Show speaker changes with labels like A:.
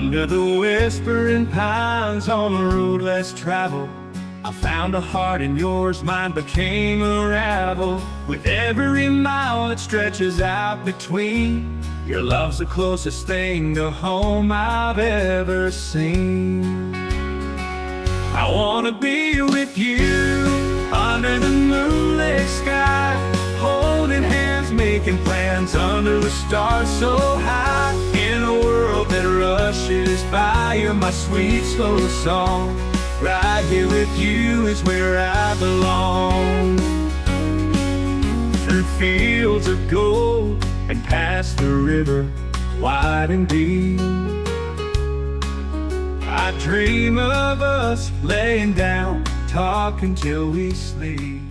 A: Under the whispering pines on a road less traveled, I found a heart and yours, mine became a ravel. With every mile that stretches out between, your love's the closest thing to home I've ever seen. I wanna be with you under the moonlit sky, holding hands, making plans under the stars so high. In a world that rushes by, you're my sweet slow song. Right here with you is where I belong. Through fields of gold and past the river wide and deep, I dream of us laying down, talking till we sleep.